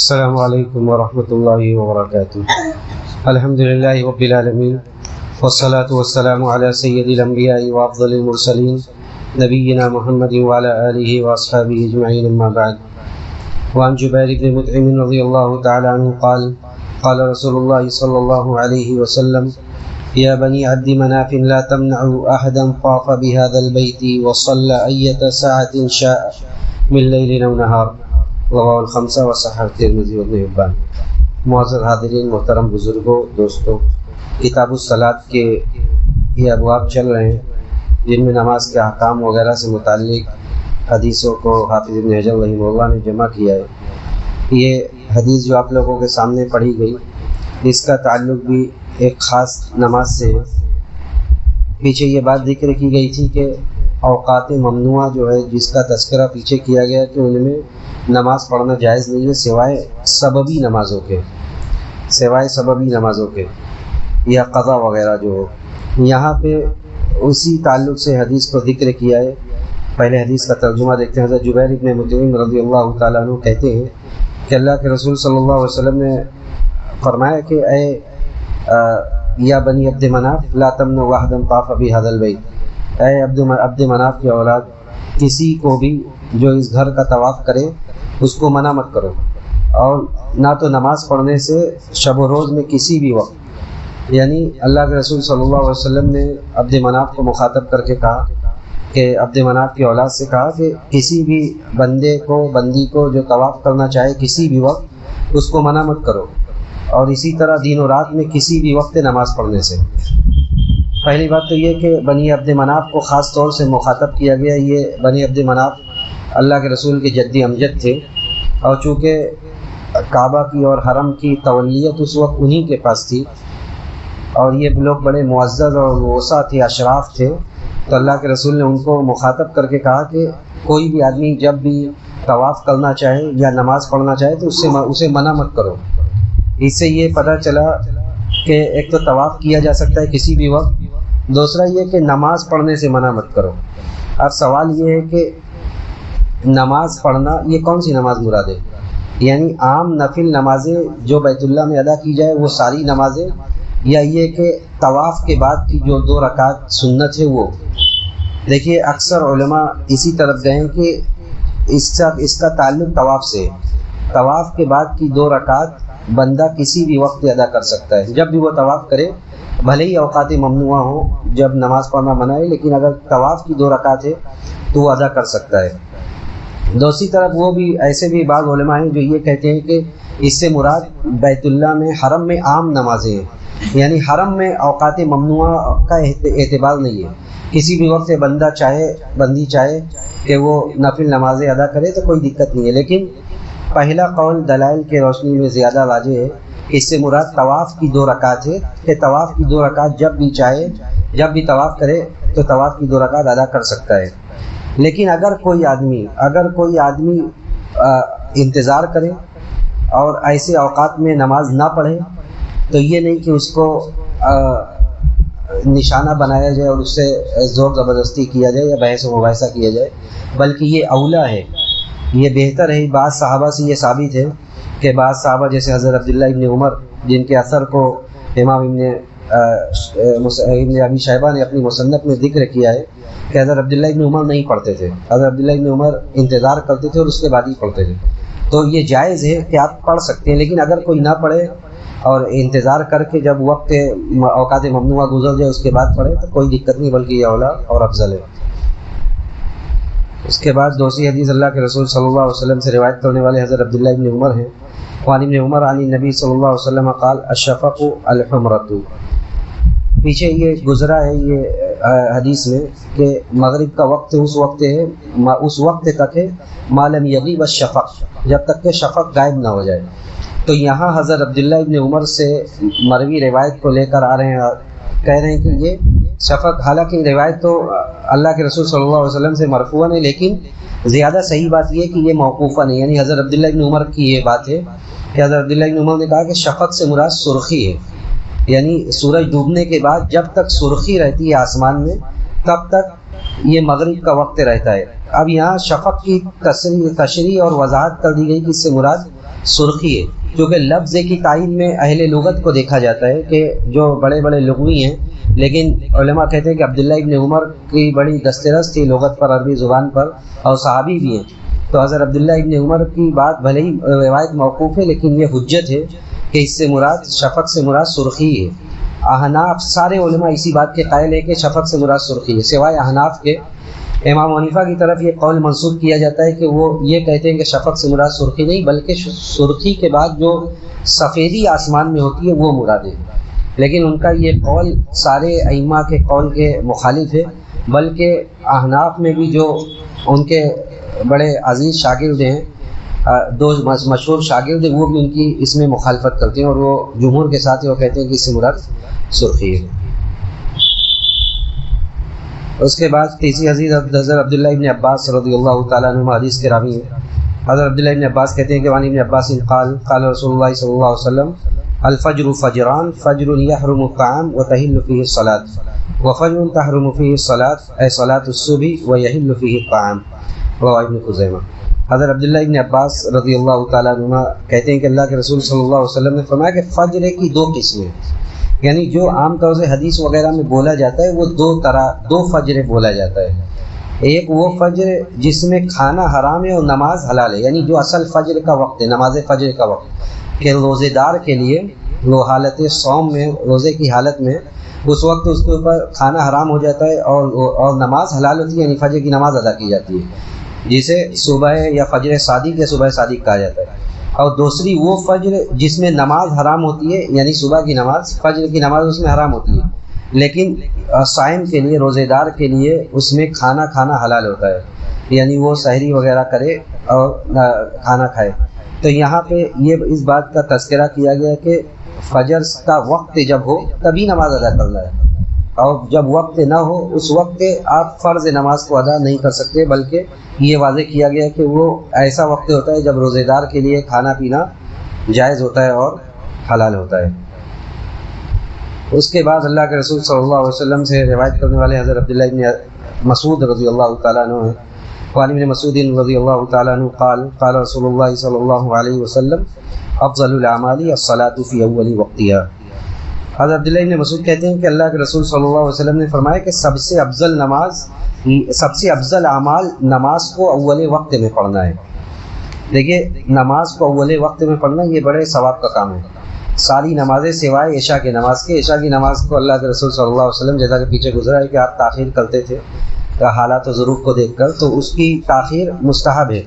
السلام علیکم ورحمۃ اللہ وبرکاتہ۔ الحمد للہ رب العالمین والصلاة والسلام علی سید الانبیاء وافضل المرسلین نبینا محمد وعلی آلہ واصحابہ اجمعین، اما بعد۔ وعن جبیر بن مطعم رضی اللہ تعالی عنہ قال قال رسول اللہ صلی اللہ علیہ وسلم یا بنی عبد مناف لا تمنعوا احدا طاف بهذا البیت وصلى ایۃ ساعۃ شاء من لیل او نہار، رواه الخمسہ وصححہ ترمذی وابن حبان۔ معزز حاضرین، محترم بزرگوں، دوستوں، کتاب الصلاۃ کے یہ ابواب چل رہے ہیں جن میں نماز کے احکام وغیرہ سے متعلق حدیثوں کو حافظ ابن حجر رحمہ اللہ نے جمع کیا ہے۔ یہ حدیث جو آپ لوگوں کے سامنے پڑھی گئی، اس کا تعلق بھی ایک خاص نماز سے ہے۔ پیچھے یہ بات ذکر کی گئی تھی کہ اوقات ممنوعہ جو ہے جس کا تذکرہ پیچھے کیا گیا کہ ان میں نماز پڑھنا جائز نہیں ہے سوائے سببی نمازوں کے یا قضا وغیرہ جو ہو۔ یہاں پہ اسی تعلق سے حدیث کو ذکر کیا ہے۔ پہلے حدیث کا ترجمہ دیکھتے ہیں۔ حضرت جبیر بن مطعم رضی اللہ تعالیٰ عنہ کہتے ہیں کہ اللہ کے رسول صلی اللہ علیہ وسلم نے فرمایا کہ اے یا بنی عبد مناف لا تمنعوا احدا طاف بهذا البیت، اے عبد مناف کی اولاد، کسی کو بھی جو اس گھر کا طواف کرے اس کو منع مت کرو، اور نہ تو نماز پڑھنے سے شب و روز میں کسی بھی وقت۔ یعنی اللہ کے رسول صلی اللہ علیہ وسلم نے عبد مناف کو مخاطب کر کے کہا کہ عبد مناف کی اولاد سے کہا کہ کسی بھی بندی کو جو طواف کرنا چاہے کسی بھی وقت اس کو منع مت کرو، اور اسی طرح دن و رات میں کسی بھی وقت نماز پڑھنے سے۔ پہلی بات تو یہ کہ بنی عبد مناف کو خاص طور سے مخاطب کیا گیا۔ یہ بنی عبد مناف اللہ کے رسول کے جدی امجد تھے، اور چونکہ کعبہ کی اور حرم کی تولیت اس وقت انہی کے پاس تھی، اور یہ لوگ بڑے معزز اور وسع تھے، اشراف تھے، تو اللہ کے رسول نے ان کو مخاطب کر کے کہا کہ کوئی بھی آدمی جب بھی طواف کرنا چاہے یا نماز پڑھنا چاہے تو اسے منع مت کرو۔ اس سے یہ پتہ چلا کہ ایک تو طواف کیا جا سکتا ہے کسی بھی وقت، دوسرا یہ کہ نماز پڑھنے سے منع مت کرو۔ اب سوال یہ ہے کہ نماز پڑھنا یہ کون سی نماز مراد ہے؟ یعنی عام نفل نمازیں جو بیت اللہ میں ادا کی جائے وہ ساری نمازیں، یا یہ کہ طواف کے بعد کی جو 2 رکعت سنت ہے وہ؟ دیکھیے اکثر علماء اسی طرف گئے ہیں کہ اس کا تعلق طواف سے ہے۔ طواف کے بعد کی 2 رکعت بندہ کسی بھی وقت ادا کر سکتا ہے، جب بھی وہ طواف کرے، بھلے ہی اوقات ممنوعہ ہوں جب نماز پڑھنا منع ہے، لیکن اگر طواف کی 2 رکعت ہے تو وہ ادا کر سکتا ہے۔ دوسری طرف وہ بھی ایسے بھی بعض علماء ہیں جو یہ کہتے ہیں کہ اس سے مراد بیت اللہ میں حرم میں عام نمازیں ہیں، یعنی حرم میں اوقات ممنوعہ کا اعتبار نہیں ہے، کسی بھی وقت بندی چاہے کہ وہ نفل نمازیں ادا کرے تو کوئی دقت نہیں ہے۔ لیکن پہلا قول دلائل کے روشنی میں زیادہ واضح ہے، اس سے مراد طواف کی 2 رکعت ہے کہ طواف کی 2 رکعت جب بھی چاہے، جب بھی طواف کرے تو طواف کی 2 رکعت ادا کر سکتا ہے۔ لیکن اگر کوئی آدمی انتظار کرے اور ایسے اوقات میں نماز نہ پڑھے تو یہ نہیں کہ اس کو نشانہ بنایا جائے اور اس سے زور زبردستی کیا جائے یا بحث و مباحثہ کیا جائے، بلکہ یہ اولیٰ ہے، یہ بہتر ہے۔ بعض صحابہ سے یہ ثابت ہے کہ بعض صحابہ جیسے حضرت عبداللہ ابن عمر، جن کے اثر کو امام ابن ابی شیبہ نے اپنی مصنف میں ذکر کیا ہے کہ حضرت عبداللہ ابن عمر نہیں پڑھتے تھے، حضرت عبداللہ ابن عمر انتظار کرتے تھے اور اس کے بعد ہی پڑھتے تھے۔ تو یہ جائز ہے کہ آپ پڑھ سکتے ہیں، لیکن اگر کوئی نہ پڑھے اور انتظار کر کے جب وقت اوقات ممنوعہ گزر جائے اس کے بعد پڑھے تو کوئی دقت نہیں، بلکہ یہ اولیٰ اور افضل ہے۔ اس کے بعد دوسری حدیث اللہ کے رسول صلی اللہ علیہ وسلم سے روایت کرنے والے حضرت عبداللہ ابن عمر ہیں۔ وعن ابن عمر عن النبی صلی اللہ علیہ وسلم قال الشفق الحمرۃ۔ پیچھے یہ گزرا ہے یہ حدیث میں کہ مغرب کا وقت اس وقت تک ہے ما لم یغیب الشفق، جب تک کہ شفق غائب نہ ہو جائے۔ تو یہاں حضرت عبداللہ ابن عمر سے مروی روایت کو لے کر آ رہے ہیں، کہہ رہے ہیں کہ یہ شفق، حالانکہ روایت تو اللہ کے رسول صلی اللہ علیہ وسلم سے مرفوعاً ہے، لیکن زیادہ صحیح بات یہ کہ یہ موقوفاً ہے، یعنی حضرت عبداللہ ابن عمر کی یہ بات ہے کہ حضرت عبداللہ ابن عمر نے کہا کہ شفق سے مراد سرخی ہے، یعنی سورج ڈوبنے کے بعد جب تک سرخی رہتی ہے آسمان میں تب تک یہ مغرب کا وقت رہتا ہے۔ اب یہاں شفق کی تشریح اور وضاحت کر دی گئی کہ اس سے مراد سرخی ہے، کیونکہ لفظ کی تعین میں اہل لغت کو دیکھا جاتا ہے کہ جو بڑے بڑے لغوی ہیں، لیکن علماء کہتے ہیں کہ عبداللہ ابن عمر کی بڑی دسترس تھی لغت پر، عربی زبان پر، اور صحابی بھی ہیں، تو حضرت عبداللہ ابن عمر کی بات بھلے ہی روایت موقوف ہے لیکن یہ حجت ہے کہ اس سے مراد شفق سے مراد سرخی ہے۔ احناف سارے علماء اسی بات کے قائل ہیں کہ شفق سے مراد سرخی ہے، سوائے احناف کے۔ امام حنیفہ کی طرف یہ قول منسوب کیا جاتا ہے کہ وہ یہ کہتے ہیں کہ شفق سے مراد سرخی نہیں بلکہ سرخی کے بعد جو سفیدی آسمان میں ہوتی ہے وہ مراد ہے، لیکن ان کا یہ قول سارے ائمہ کے قول کے مخالف ہے، بلکہ احناف میں بھی جو ان کے بڑے عزیز شاگرد ہیں، دو مشہور شاگرد ہیں، وہ بھی ان کی اس میں مخالفت کرتے ہیں اور وہ جمہور کے ساتھ وہ کہتے ہیں کہ اس سے مراد سرخی ہے۔ اس کے بعد تیسری حدیث حضرت عبداللہ ابن عباس رضی اللہ تعالیٰ عنہ حدیث کے راوی ہیں۔ حضرت عبداللہ ابن عباس کہتے ہیں کہ وعن ابن عباس قال قال رسول اللہ صلی اللہ علیہ وسلم الفجر فجران فجر یحرم الطعام وتحل فیہ الصلاۃ وفجر تحرم فیہ الصلاۃ اے صلاۃ الصبح ویحل فیہ الطعام، رواه ابن خزیمہ۔ حضرت عبداللہ ابن عباس رضی اللہ تعالیٰ عنہ کہتے ہیں کہ اللہ کے رسول صلی اللہ علیہ وسلم نے فرمایا کہ فجر کی دو قسمیں، یعنی جو عام طور سے حدیث وغیرہ میں بولا جاتا ہے وہ دو فجر بولا جاتا ہے۔ ایک وہ فجر جس میں کھانا حرام ہے اور نماز حلال ہے، یعنی جو اصل فجر کا وقت ہے، نماز فجر کا وقت، کہ روزے دار کے لیے وہ حالت صوم میں، روزے کی حالت میں اس وقت اس کے اوپر کھانا حرام ہو جاتا ہے اور نماز حلال ہوتی ہے، یعنی فجر کی نماز ادا کی جاتی ہے، جسے صبح یا فجر صادق یا صبح صادق کہا جاتا ہے۔ اور دوسری وہ فجر جس میں نماز حرام ہوتی ہے، یعنی صبح کی نماز، فجر کی نماز اس میں حرام ہوتی ہے، لیکن صائم کے لیے، روزے دار کے لیے اس میں کھانا حلال ہوتا ہے، یعنی وہ سحری وغیرہ کرے اور کھانا کھائے۔ تو یہاں پہ یہ اس بات کا تذکرہ کیا گیا کہ فجر کا وقت جب ہو تبھی نماز ادا کرنا ہے، اور جب وقت نہ ہو اس وقت آپ فرض نماز کو ادا نہیں کر سکتے، بلکہ یہ واضح کیا گیا کہ وہ ایسا وقت ہوتا ہے جب روزے دار کے لیے کھانا پینا جائز ہوتا ہے اور حلال ہوتا ہے۔ اس کے بعد اللہ کے رسول صلی اللہ علیہ وسلم سے روایت کرنے والے حضرت عبداللہ ابن مسعود رضی اللہ تعالیٰ عنہ ہیں۔ وعن ابن مسعود رضی اللہ تعالیٰ عنہ قال قال رسول اللہ صلی اللہ علیہ وسلم افضل الاعمال الصلاۃ فی اول وقتها۔ حضرت عبداللہ ابن مسعود کہتے ہیں کہ اللہ کے رسول صلی اللہ علیہ وسلم نے فرمایا کہ سب سے افضل اعمال نماز کو اول وقت میں پڑھنا ہے۔ دیکھیے، نماز کو اول وقت میں پڑھنا یہ بڑے ثواب کا کام ہے۔ ساری نمازیں سوائے عشاء کی نماز کے، عشاء کی نماز کو اللہ کے رسول صلی اللہ علیہ وسلم جیسا کہ پیچھے گزرا ہے کہ آپ تاخیر کرتے تھے حالات و ظروف کو دیکھ کر، تو اس کی تاخیر مستحب ہے،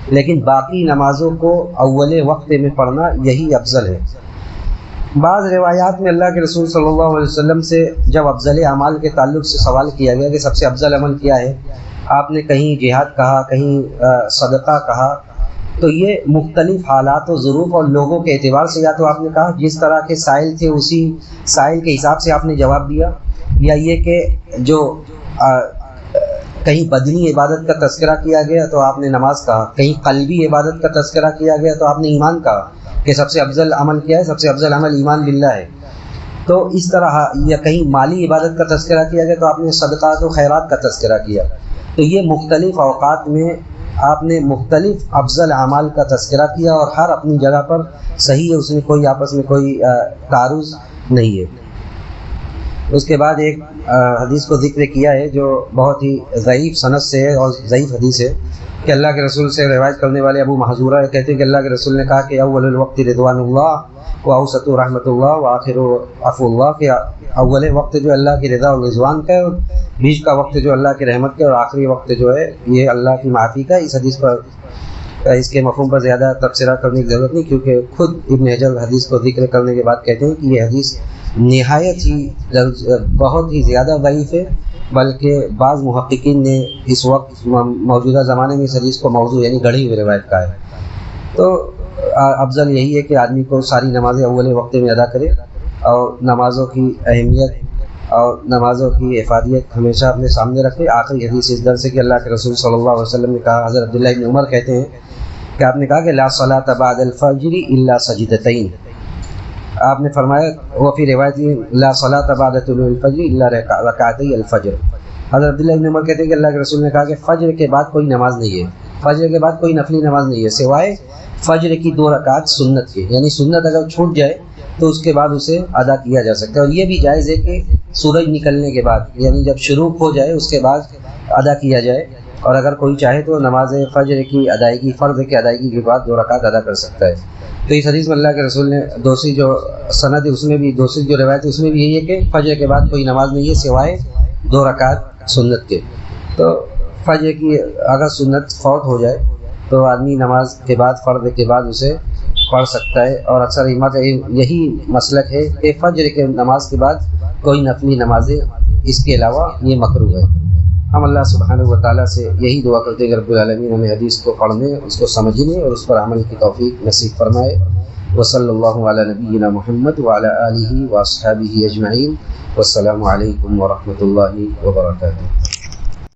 لیکن باقی نمازوں کو اول وقت میں پڑھنا یہی افضل ہے۔ بعض روایات میں اللہ کے رسول صلی اللہ علیہ وسلم سے جب افضل اعمال کے تعلق سے سوال کیا گیا کہ سب سے افضل عمل کیا ہے، آپ نے کہیں جہاد کہا، کہیں صدقہ کہا، تو یہ مختلف حالات و ظروف اور لوگوں کے اعتبار سے، یا تو آپ نے کہا جس طرح کے سائل تھے اسی سائل کے حساب سے آپ نے جواب دیا، یا یہ کہ جو کہیں بدنی عبادت کا تذکرہ کیا گیا تو آپ نے نماز کہا، کہیں قلبی عبادت کا تذکرہ کیا گیا تو آپ نے ایمان کہا کہ سب سے افضل عمل کیا ہے، سب سے افضل عمل ایمان باللہ ہے۔ تو اس طرح، یا کہیں مالی عبادت کا تذکرہ کیا گیا تو آپ نے صدقات و خیرات کا تذکرہ کیا۔ تو یہ مختلف اوقات میں آپ نے مختلف افضل اعمال کا تذکرہ کیا، اور ہر اپنی جگہ پر صحیح ہے، اس میں کوئی آپس میں کوئی تعارض نہیں ہے۔ اس کے بعد ایک حدیث کو ذکر کیا ہے جو بہت ہی ضعیف سند سے ہے اور ضعیف حدیث ہے، کہ اللہ کے رسول سے روایت کرنے والے ابو محذورہ کہتے ہیں کہ اللہ کے رسول نے کہا کہ اول الوقت رضوان اللہ و اوسط رحمۃ اللہ و آخر عفو اللہ، کہ اول وقت جو اللہ کی رضا اور رضوان کا ہے، اور بیچ کا وقت جو اللہ کی رحمت کا ہے، اور آخری وقت جو ہے یہ اللہ کی معافی کا۔ اس حدیث پر، اس کے مفہوم پر زیادہ تبصرہ کرنے کی ضرورت نہیں، کیونکہ خود ابن حجر حدیث کو ذکر کرنے کے بعد کہتے ہیں کہ یہ حدیث نہایت ہی بہت ہی زیادہ ضعیف ہے، بلکہ بعض محققین نے اس وقت موجودہ زمانے میں اس حدیث کو موضوع یعنی گڑھی ہوئی روایت کا ہے۔ تو افضل یہی ہے کہ آدمی کو ساری نمازیں اول وقت میں ادا کرے، اور نمازوں کی اہمیت اور نمازوں کی افادیت ہمیشہ اپنے سامنے رکھے۔ آخری حدیث اس در سے کہ اللہ کے رسول صلی اللہ علیہ وسلم نے کہا، حضرت عبداللہ ابن عمر کہتے ہیں کہ آپ نے کہا کہ لا صلاۃ بعد الفجر الا سجدتین، آپ نے فرمایا، وہ پھر روایت لا صلاۃ بعد طلوع الفجر الا رکعتي الفجر۔ حضرت عبداللہ ابن عمر کہتے ہیں کہ اللہ کے رسول نے کہا کہ فجر کے بعد کوئی نماز نہیں ہے فجر کے بعد کوئی نفلی نماز نہیں ہے سوائے فجر کی 2 رکعت سنت کے، یعنی سنت اگر چھوٹ جائے تو اس کے بعد اسے ادا کیا جا سکتا ہے، اور یہ بھی جائز ہے کہ سورج نکلنے کے بعد، یعنی جب شروع ہو جائے اس کے بعد ادا کیا جائے، اور اگر کوئی چاہے تو نماز فجر کی ادائیگی، فرض کی ادائیگی کے بعد 2 رکعت ادا کر سکتا ہے۔ تو اس حدیث میں اللہ کے رسول نے دوسری جو سند ہے اس میں بھی، دوسری جو روایت ہے اس میں بھی یہی ہے کہ فجر کے بعد کوئی نماز نہیں ہے سوائے 2 رکعت سنت کے۔ تو فجر کی اگر سنت فوت ہو جائے تو آدمی نماز کے بعد، فرض کے بعد اسے پڑھ سکتا ہے، اور اکثر امت یہی مسلک ہے کہ فجر کے نماز کے بعد کوئی نفلی نمازیں اس کے علاوہ یہ مکروہ ہے۔ ہم اللہ سبحانہ و تعالیٰ سے یہی دعا کرتے ہیں کہ رب العالمین ہمیں حدیث کو پڑھنے، اس کو سمجھنے اور اس پر عمل کی توفیق نصیب فرمائے۔ وصلی اللہ علی نبینا محمد وعلی آلہ واصحابہ اجمعین، والسلام علیکم ورحمۃ اللہ وبرکاتہ۔